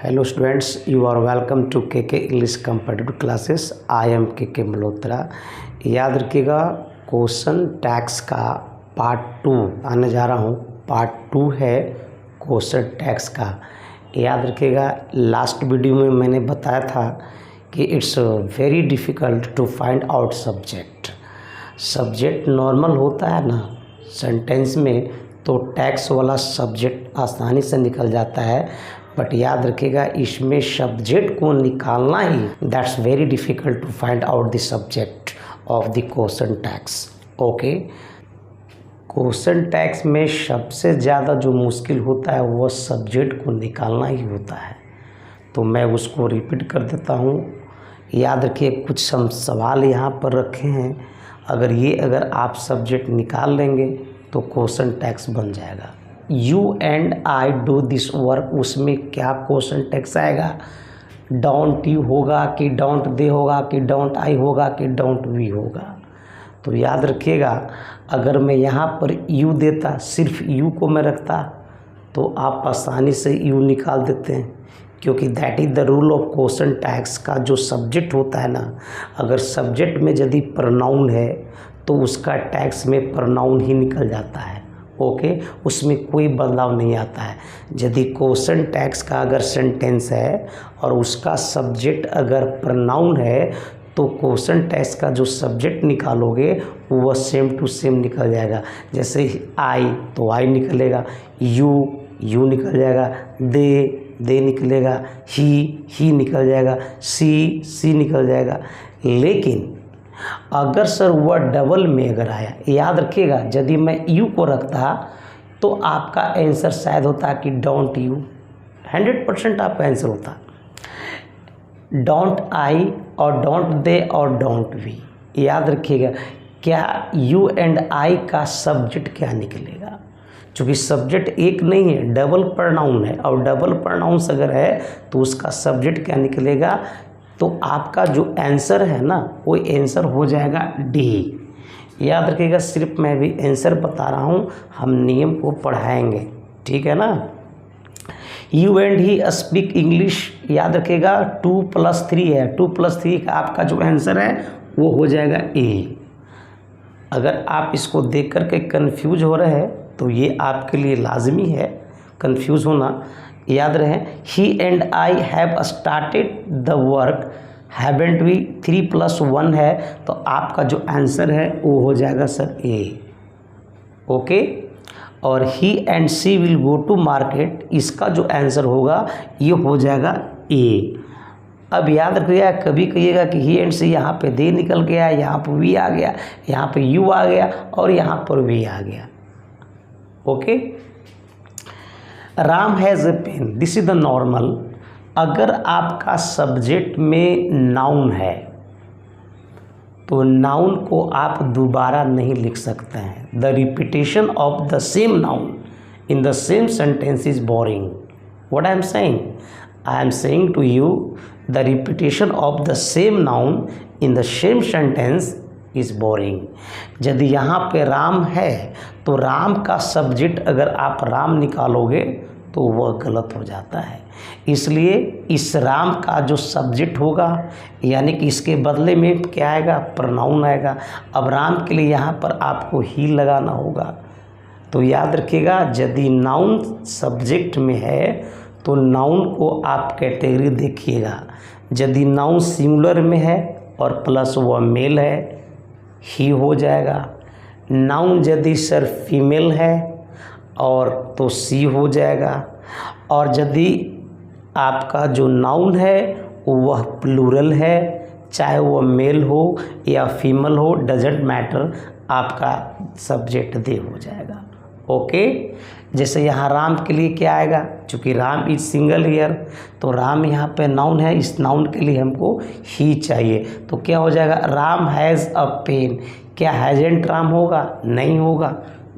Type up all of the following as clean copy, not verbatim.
Hello students, you are welcome to K English competitive classes. I am K Malhotra. याद रखिएगा, question tax का part 2 आने जा रहा हूँ। पार्ट 2 है क्वेश्चन टैक्स का। याद रखिएगा, लास्ट वीडियो में मैंने बताया था कि it's very difficult to find out subject normal होता है ना सेंटेंस में, तो टैक्स वाला सब्जेक्ट आसानी से निकल जाता है। बट याद रखिएगा, इसमें सब्जेक्ट को निकालना ही that's very difficult to find out the subject of the question tags. Okay, question tags में सबसे ज़्यादा जो मुश्किल होता है वो सब्जेक्ट को निकालना ही होता है। तो मैं उसको रिपीट कर देता हूँ। याद रखिए, कुछ हम सवाल यहाँ पर रखे हैं। अगर आप सब्जेक्ट निकाल लेंगे तो क्वेश्चन टैक्स बन जाएगा। You and I do this work, उसमें क्या क्वेश्चन टैक्स आएगा? डोंट यू होगा कि डोंट दे होगा कि डोंट आई होगा कि डोंट वी होगा? तो याद रखिएगा, अगर मैं यहाँ पर यू देता, सिर्फ यू को मैं रखता, तो आप आसानी से यू निकाल देते हैं, क्योंकि that is the rule of question tax का जो सब्जेक्ट होता है ना, अगर सब्जेक्ट में यदि प्रोनाउन है तो उसका टैक्स में प्रोनाउन ही निकल जाता है। ओके, उसमें कोई बदलाव नहीं आता है। यदि क्वेश्चन टैक्स का अगर सेंटेंस है और उसका सब्जेक्ट अगर प्रोनाउन है, तो क्वेश्चन टैक्स का जो सब्जेक्ट निकालोगे वह सेम टू सेम निकल जाएगा। जैसे आई तो आई निकलेगा, यू निकल जाएगा, दे निकलेगा, ही निकल जाएगा, सी निकल जाएगा। लेकिन अगर सर वह डबल में अगर आया, याद रखिएगा, यदि मैं यू को रखता तो आपका आंसर शायद होता कि डोंट यू। 100% आपका आंसर होता डोंट आई और डोंट दे और डोंट वी। याद रखिएगा, क्या यू एंड आई का सब्जेक्ट क्या निकलेगा? क्योंकि सब्जेक्ट एक नहीं है, डबल प्रोनाउन है, और डबल प्रोनाउंस अगर है तो उसका सब्जेक्ट क्या निकलेगा? तो आपका जो आंसर है ना, वो आंसर हो जाएगा डी। याद रखिएगा, सिर्फ मैं भी आंसर बता रहा हूँ, हम नियम को पढ़ाएंगे, ठीक है ना। You and he speak English, याद रखिएगा 2+3 है, 2+3 का आपका जो आंसर है वो हो जाएगा ए। अगर आप इसको देख कर के कन्फ्यूज हो रहे हैं तो ये आपके लिए लाजमी है कन्फ्यूज होना। याद रहे, he and I have started the work, haven't we 3+1 है, तो आपका जो आंसर है वो हो जाएगा सर ए। ओके, और he and she will go to market, इसका जो आंसर होगा ये हो जाएगा ए। अब याद रखिएगा, कभी कहिएगा कि ही एंड सी, यहाँ पे दे निकल गया, यहाँ पर वी आ गया, यहाँ पे यू आ गया और यहाँ पर वी आ गया। Okay, Ram has a pen, this is the normal. अगर आपका सब्जेक्ट में नाउन है तो नाउन को आप दोबारा नहीं लिख सकते हैं। The repetition of the same noun in the same sentence is boring. What I am saying to you, the repetition of the same noun in the same sentence is boring. यदि यहाँ पे राम है तो राम का सब्जेक्ट अगर आप राम निकालोगे तो वह गलत हो जाता है। इसलिए इस राम का जो सब्जेक्ट होगा, यानी कि इसके बदले में क्या आएगा? प्रोनाउन आएगा। अब राम के लिए यहाँ पर आपको ही लगाना होगा। तो याद रखिएगा, यदि नाउन सब्जेक्ट में है तो नाउन को आप कैटेगरी देखिएगा। यदि नाउन सिंगुलर में है और प्लस वह मेल है, ही हो जाएगा। नाउन यदि सर फीमेल है और तो सी हो जाएगा। और यदि आपका जो नाउन है वह प्लूरल है, चाहे वह मेल हो या फीमेल हो, डजेंट मैटर, आपका सब्जेक्ट दे हो जाएगा। ओके, जैसे यहाँ राम के लिए क्या आएगा? चूँकि राम इज सिंगल हियर, तो राम यहाँ पे नाउन है, इस नाउन के लिए हमको ही चाहिए, तो क्या हो जाएगा? Ram has a pen. क्या हैजेंट राम होगा? नहीं होगा,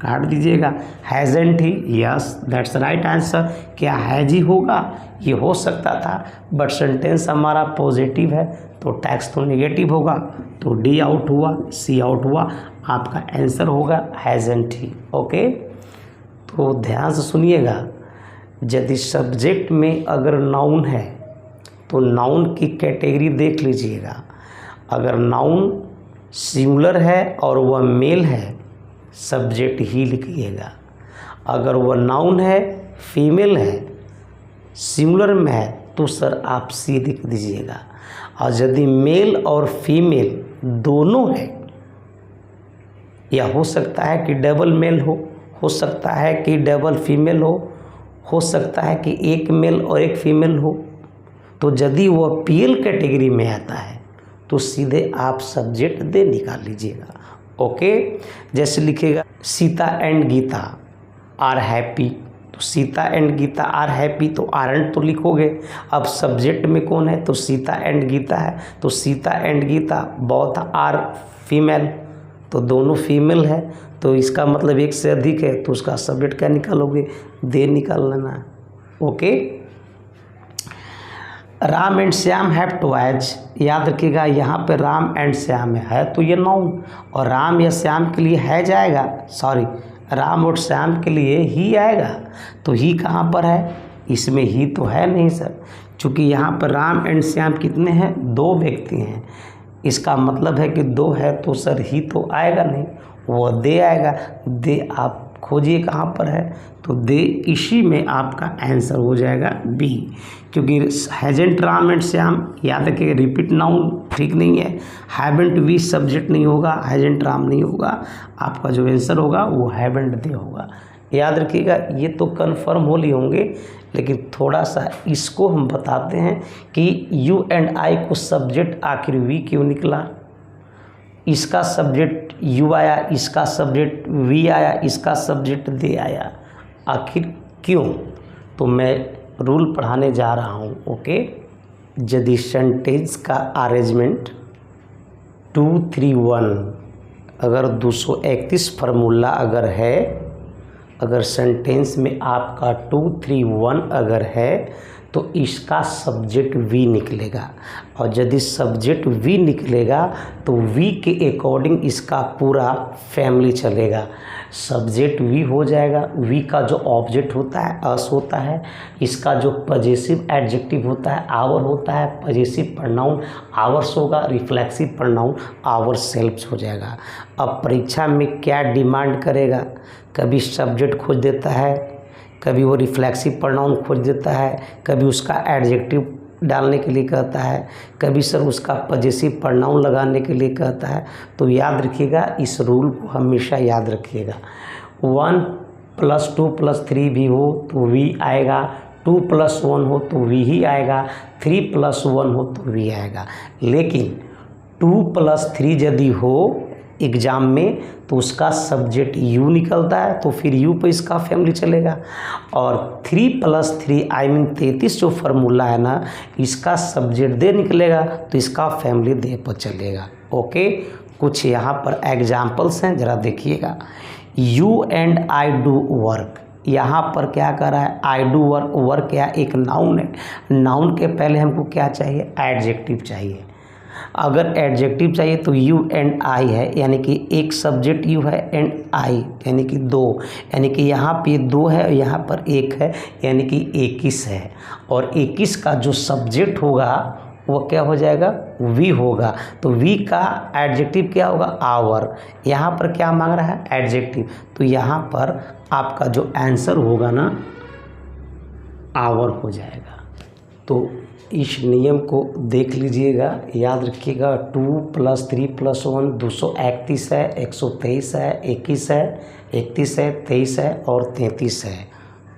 काट दीजिएगा। Hasn't he, yes that's right answer. क्या हैज ही होगा? ये हो सकता था, बट सेंटेंस हमारा पॉजिटिव है तो टैक्स तो नेगेटिव होगा, तो डी आउट हुआ, सी आउट हुआ, आपका आंसर होगा हैजेंट ही। ओके, तो ध्यान से सुनिएगा, यदि सब्जेक्ट में अगर नाउन है तो नाउन की कैटेगरी देख लीजिएगा। अगर नाउन सिंगुलर है और वह मेल है, सब्जेक्ट ही लिखिएगा। अगर वह नाउन है, फीमेल है, सिंगुलर में है, तो सर आप सी लिख दीजिएगा। और यदि मेल और फीमेल दोनों है, या हो सकता है कि डबल मेल हो सकता है कि डबल फीमेल हो सकता है कि एक मेल और एक फीमेल हो, तो यदि वह पीएल कैटेगरी में आता है तो सीधे आप सब्जेक्ट दे निकाल लीजिएगा। ओके, जैसे लिखेगा Sita and Gita are happy, तो Sita and Gita are happy, तो आर एंड तो लिखोगे। अब सब्जेक्ट में कौन है, तो सीता एंड गीता है, तो Sita and Geeta both are female, तो दोनों फीमेल है, तो इसका मतलब एक से अधिक है, तो उसका सब्जेक्ट क्या निकालोगे, दे निकाल लेना है। Okay, Ram and Shyam have toys, याद रखिएगा यहाँ पे राम एंड श्याम है तो ये नाउन, और राम या श्याम के लिए है जाएगा, सॉरी राम और श्याम के लिए ही आएगा, तो ही कहाँ पर है, इसमें ही तो है नहीं सर, क्योंकि यहाँ पर राम एंड श्याम कितने हैं, 2 व्यक्ति हैं, इसका मतलब है कि 2 है तो सर ही तो आएगा नहीं, वह दे आएगा। दे आप खोजिए कहाँ पर है, तो दे इसी में आपका आंसर हो जाएगा बी, क्योंकि हैजेंट राम एंड श्याम, याद रखिए रिपीट नाउन ठीक नहीं है, हैवेंट वी सब्जेक्ट नहीं होगा, हैजेंट राम नहीं होगा, आपका जो आंसर होगा वो हैवेंट दे होगा। याद रखिएगा, ये तो कन्फर्म हो लिए होंगे, लेकिन थोड़ा सा इसको हम बताते हैं कि यू एंड आई को सब्जेक्ट आखिर वी क्यों निकला, इसका सब्जेक्ट यू आया, इसका सब्जेक्ट वी आया, इसका सब्जेक्ट दे आया, आखिर क्यों, तो मैं रूल पढ़ाने जा रहा हूँ। ओके, यदि सेंटेंस का अरेंजमेंट 2 3 1 अगर 231 फार्मूला अगर है, अगर सेंटेंस में आपका 2 3 1 अगर है तो इसका सब्जेक्ट वी निकलेगा, और यदि सब्जेक्ट वी निकलेगा तो वी के अकॉर्डिंग इसका पूरा फैमिली चलेगा। सब्जेक्ट वी हो जाएगा, वी का जो ऑब्जेक्ट होता है अस होता है, इसका जो पजेसिव एडजेक्टिव होता है आवर होता है, पजेसिव प्रोनाउन आवर्स होगा, रिफ्लेक्सिव प्रोनाउन आवर सेल्फ्स हो जाएगा। अब परीक्षा में क्या डिमांड करेगा, कभी सब्जेक्ट खोज देता है, कभी वो रिफ्लेक्सिव प्रोनाउन खोज देता है, कभी उसका एडजेक्टिव डालने के लिए कहता है, कभी सर उसका पजेसिव प्रोनाउन लगाने के लिए कहता है। तो याद रखिएगा, इस रूल को हमेशा याद रखिएगा। 1 + 2 + 3 भी हो तो वी आएगा, 2 + 1 हो तो वी ही आएगा, 3 + 1 हो तो वी आएगा। लेकिन 2 + 3 यदि हो एग्ज़ाम में तो उसका सब्जेक्ट यू निकलता है, तो फिर यू पे इसका फैमिली चलेगा, और 3 + 3 आई मीन 33 जो फार्मूला है ना, इसका सब्जेक्ट दे निकलेगा तो इसका फैमिली दे पर चलेगा। ओके, कुछ यहाँ पर एग्जाम्पल्स हैं, ज़रा देखिएगा। You and I do work, यहाँ पर क्या कर रहा है, आई डू वर्क, वर्क क्या एक नाउन है, नाउन के पहले हमको क्या चाहिए, एडजेक्टिव चाहिए। अगर एडजेक्टिव चाहिए तो यू एंड आई है, यानी कि एक सब्जेक्ट यू है एंड आई यानी कि 2, यानी कि यहाँ पे 2 है और यहाँ पर 1 है, यानी कि 21 है, और 21 का जो सब्जेक्ट होगा वो क्या हो जाएगा, वी होगा। तो वी का एडजेक्टिव क्या होगा, आवर, यहाँ पर क्या मांग रहा है, एडजेक्टिव, तो यहाँ पर आपका जो आंसर होगा ना आवर हो जाएगा। तो इस नियम को देख लीजिएगा, याद रखिएगा। 2 + 3 + 1 231 है, 123 है, 21 है, 31 है, 23 है और 33 है।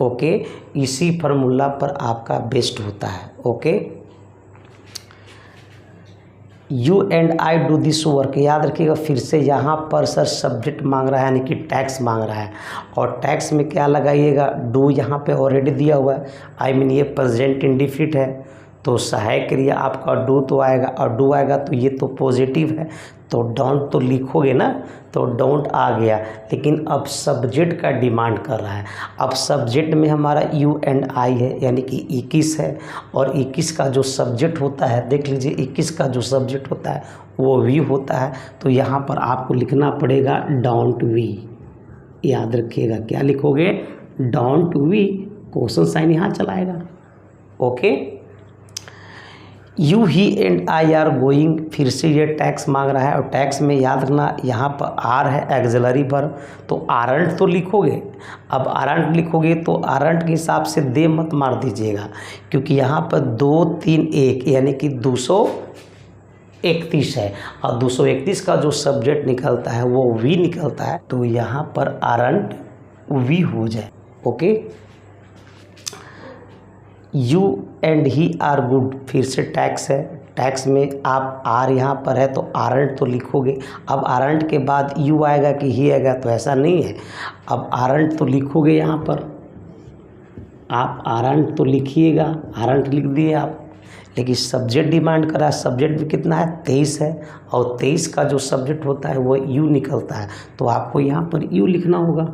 ओके, इसी फार्मूला पर आपका बेस्ट होता है। Okay, you and I do this work, याद रखिएगा। फिर से यहाँ पर सर सब्जेक्ट मांग रहा है, यानी कि टैक्स मांग रहा है, और टैक्स में क्या लगाइएगा, डू यहाँ पे ऑलरेडी दिया हुआ है, आई मीन ये प्रेजेंट इंडिफिनिट है, तो सहायक क्रिया आपका डू तो आएगा, और डू आएगा तो ये तो पॉजिटिव है, तो डोंट तो लिखोगे ना, तो डोंट आ गया। लेकिन अब सब्जेक्ट का डिमांड कर रहा है, अब सब्जेक्ट में हमारा यू एंड आई है, यानी कि 21 है, और 21 का जो सब्जेक्ट होता है, देख लीजिए 21 का जो सब्जेक्ट होता है वो वी होता है, तो यहाँ पर आपको लिखना पड़ेगा डोंट वी। याद रखिएगा, क्या लिखोगे, डोंट वी क्वेश्चन साइन यहाँ चलाएगा। Okay, you he and I R going, फिर से ये टैक्स मांग रहा है और टैक्स में याद रखना यहाँ पर आर है एक्सिलरी वर्ब, तो आरंट तो लिखोगे। अब आरंट लिखोगे तो आरंट के हिसाब से दे मत मार दीजिएगा, क्योंकि यहाँ पर 2 3 1 यानी कि 231 है और 231 का जो सब्जेक्ट निकलता है वो वी निकलता है, तो यहाँ पर आरंट वी हो जाए। Okay, you and he are good, फिर से टैक्स है, टैक्स में आप आर यहाँ पर है तो आरंट तो लिखोगे। अब आरंट के बाद यू आएगा कि ही आएगा, तो ऐसा नहीं है। अब आरंट तो लिखोगे, यहाँ पर आप आरंट तो लिखिएगा, आरंट लिख दिए आप, लेकिन सब्जेक्ट डिमांड करा, सब्जेक्ट भी कितना है 23 है और 23 का जो सब्जेक्ट होता है वो यू निकलता है, तो आपको यहाँ पर यू लिखना होगा।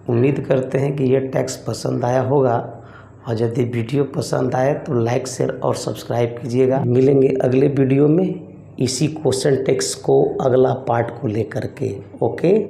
उम्मीद करते हैं कि ये टेक्स्ट पसंद आया होगा, और यदि वीडियो पसंद आए तो लाइक शेयर और सब्सक्राइब कीजिएगा। मिलेंगे अगले वीडियो में इसी क्वेश्चन टेक्स्ट को अगला पार्ट को लेकर के। ओके।